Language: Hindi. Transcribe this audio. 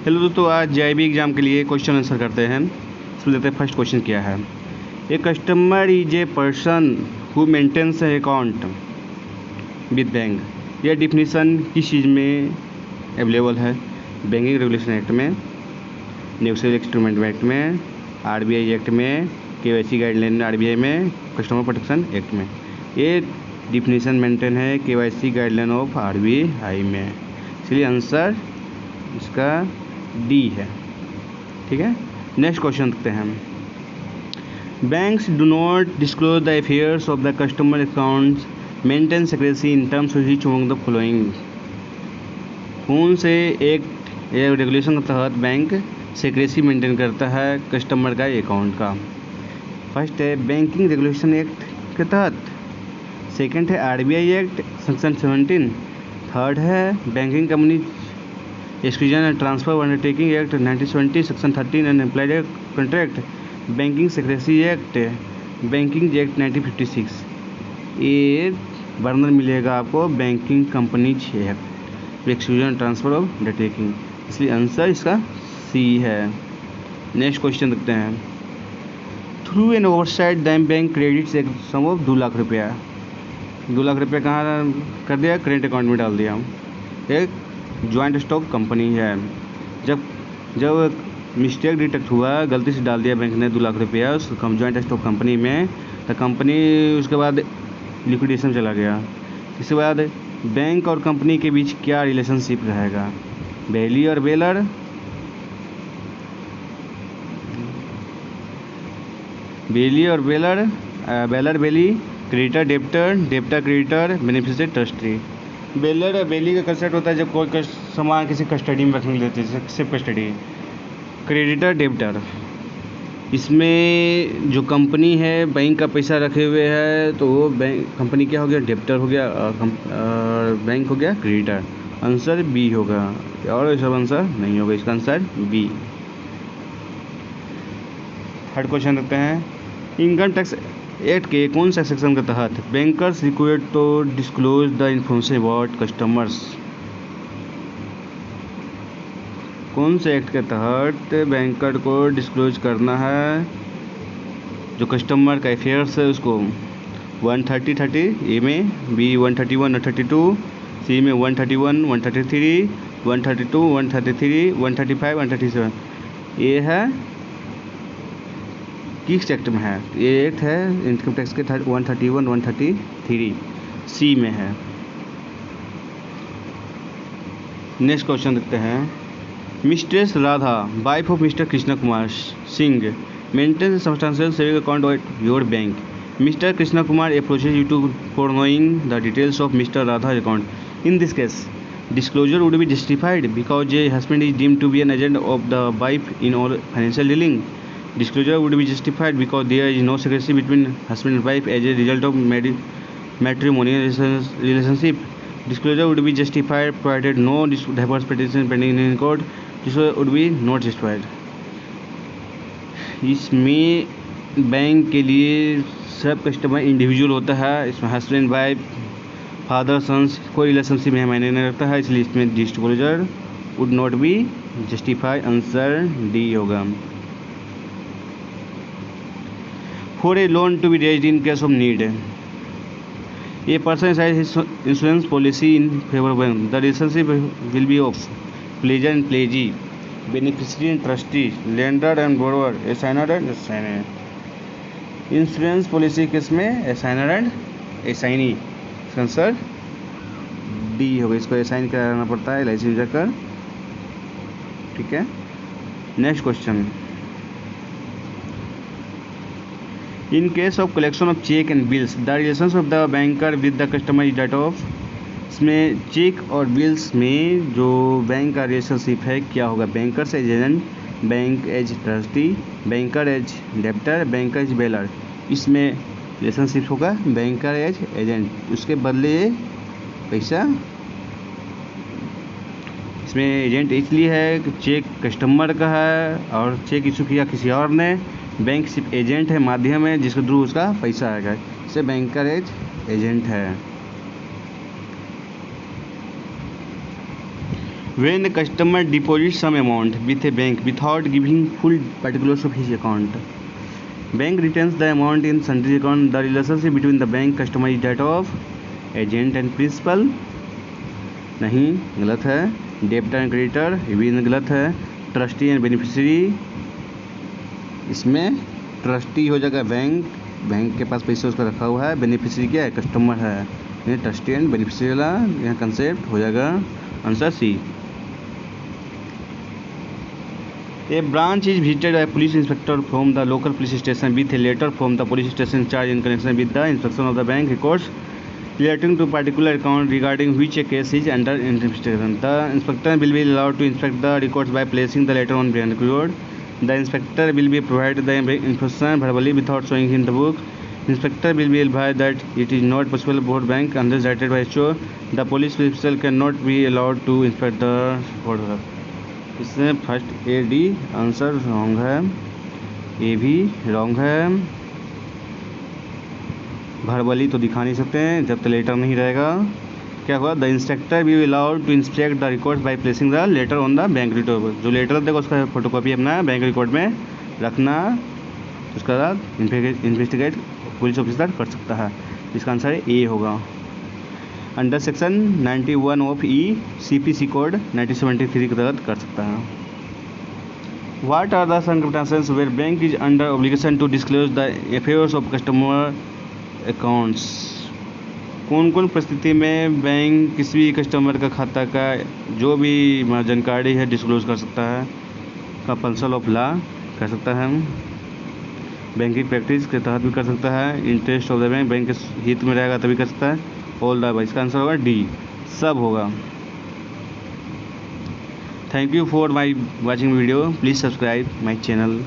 हेलो दोस्तों, आज जेआईबी एग्जाम के लिए क्वेश्चन आंसर करते हैं। इसमें देखते हैं फर्स्ट क्वेश्चन क्या है। A customer is a person who maintains a account with bank. यह डिफिनीसन किस चीज़ में अवेलेबल है? बैंकिंग रेगुलेशन एक्ट में, नेगोशिएबल इंस्ट्रूमेंट एक्ट में, आरबीआई एक्ट में, केवाईसी गाइडलाइन आरबीआई में, कस्टमर प्रोटेक्शन एक्ट में। ये डिफिनीसन मेंटेन है केवाईसी गाइडलाइन ऑफ आरबीआई में, इसलिए आंसर इसका डी है। ठीक है, नेक्स्ट क्वेश्चन देखते हैं। Banks do not disclose the affairs of the customer accounts, maintain secrecy in terms of each among the following. कौन से एक्ट या रेगुलेशन के तहत बैंक सिक्रेसी मेंटेन करता है कस्टमर का अकाउंट का? फर्स्ट है बैंकिंग रेगुलेशन एक्ट के तहत, सेकंड है आरबीआई एक्ट सेक्शन 17, थर्ड है banking company exclusion and transfer undertaking act 1970 section 13 and employed contract, banking secrecy act, banking act 1956। ये वर्णन मिलेगा आपको banking company act exclusion transfer of undertaking, इसलिए आंसर इसका सी है। नेक्स्ट क्वेश्चन देखते हैं। Through an oversight them bank credits एक सम ऑफ 2 लाख रुपया। 2 लाख रुपया कहाँ कर दिया? करेंट अकाउंट में डाल दिया। एक जॉइंट स्टॉक कंपनी है। जब मिस्टेक डिटेक्ट हुआ, गलती से डाल दिया बैंक ने 2 लाख रुपया उस जॉइंट स्टॉक कंपनी में, तो कंपनी उसके बाद लिक्विडेशन चला गया। इसके बाद बैंक और कंपनी के बीच क्या रिलेशनशिप रहेगा? बेली और बेलर, बेली और bailor, bailor bailee, creditor debtor, debtor creditor, beneficiary trustee. Bailor और बेली का कंसेप्ट होता है जब कोई सामान किसी कस्टडी में रखने देते हैं, सिर्फ कस्टडी। क्रेडिटर डेप्टर, इसमें जो कंपनी है बैंक का पैसा रखे हुए है, तो वो बैंक कंपनी क्या हो गया? डेप्टर हो गया, और बैंक हो गया क्रेडिटर। आंसर बी होगा, और सब आंसर नहीं होगा, इसका आंसर बी। थर्ड क्वेश्चन देखते हैं। इनकम टैक्स एक्ट के कौन सा सेक्शन के तहत bankers required to disclose the information about customers? कौन से एक्ट के तहत बैंकर को डिस्क्लोज करना है जो कस्टमर का अफेयर्स है उसको? 130 ए में, बी 131 और 32, सी में 131, 133, 132, 133, 135, 137। ये है किस एक्ट में है? ये एक्ट है इनकम टैक्स के 131, 133 सी में है। नेक्स्ट क्वेश्चन देखते हैं। Mistress Radha, wife of mister Krishna Kumar Singh, maintains substantial saving account of your bank. Mister Krishna Kumar approaches you to for knowing the details of mister Radha account. In this case disclosure would be justified because a husband is deemed to be an agent of the wife in all financial dealing. Disclosure would be justified because there is no secrecy between husband and wife as a result of matrimonial relationship. Disclosure would be justified provided no divorce petition pending in court. Disclosure would be not justified. इसमें बैंक के लिए सब कस्टमर इंडिविजुअल होता है, इसमें हस्बैंड वाइफ फादर सन्स कोई रिलेशनशिप में मायने नहीं रखता है, इसलिए इसमें disclosure would not be justified. Answer D होगा। For a loan to be raised in case of need, a person साइज insurance policy in favour of bank, the relationship will be of pledger and pledgee, beneficiary and trustee, lender and borrower, assignor and असाइनर। Insurance policy case में असाइनर एंड असाइनी, आंसर डी होगा। इसको असाइन कराना पड़ता है एलआईसी में जाकर। ठीक है, next question. In case of collection of cheque and bills the relations of the banker with the customer is that of. इसमें चेक और बिल्स में जो बैंक का रिलेशनशिप है क्या होगा? Banker as agent, bank as trustee, banker as debtor, banker as bailor. इसमें रिलेशनशिप होगा बैंकर एज एजेंट, उसके बदले पैसा। इसमें एजेंट इसलिए है कि चेक कस्टमर का है और चेक इशू किया किसी और ने, बैंक सिर्फ एजेंट है, माध्यम है जिसके थ्रू उसका पैसा आएगा, इससे बैंकर एज एजेंट है। When customer deposit some amount with a bank without giving full particulars of his account, bank retains the amount in sundry account, the relationship between the bank customer is that of agent and principal. नहीं, गलत है। डेब्टर एंड क्रेडिटर, ये भी गलत है। ट्रस्टी एंड बेनिफिशियरी, इसमें ट्रस्टी हो जाएगा बैंक, बैंक के पास पैसे उसका रखा हुआ है। बेनिफिशियरी क्या है? कस्टमर है। ये ट्रस्टी एंड बेनिफिशियरी वाला यहाँ कंसेप्ट हो जाएगा answer C. A branch is visited by police inspector from the local police station with a letter from the police station incharge in connection with the inspection of the bank records relating to particular account regarding which a case is under investigation. The inspector will be allowed to inspect the records by placing the letter on bank record. The inspector will be provided the information verbally without showing him the book. Inspector will be advised that it is not possible for bank unless directed by HO. The police official cannot be allowed to inspect the photograph. इसमें first A D answer wrong है, ए भी रॉन्ग है। भरबली तो दिखा नहीं सकते हैं जब तक लेटर नहीं रहेगा। क्या हुआ? The inspector we allowed to inspect the records by placing the letter on the bank record. जो लेटर देगा उसका फोटोकॉपी अपना बैंक रिकॉर्ड में रखना, उसका बाद इन्वेस्टिगेट पुलिस ऑफिसर कर सकता है। इसका आंसर ए होगा। Under section 91 of E CPC code 1973 के तहत कर सकता है। What are the circumstances where bank is under obligation to disclose the affairs of customer accounts? कौन कौन परिस्थिति में बैंक किसी भी कस्टमर का खाता का जो भी जानकारी है डिस्क्लोज कर सकता है? कंपल्सन ऑफ लॉ कर सकता है, बैंकिंग प्रैक्टिस के तहत भी कर सकता है, interest of the bank, bank के हित में रहेगा तभी कर सकता है, ऑल द। इसका आंसर होगा डी, सब होगा। Thank you for my watching video, please subscribe my channel.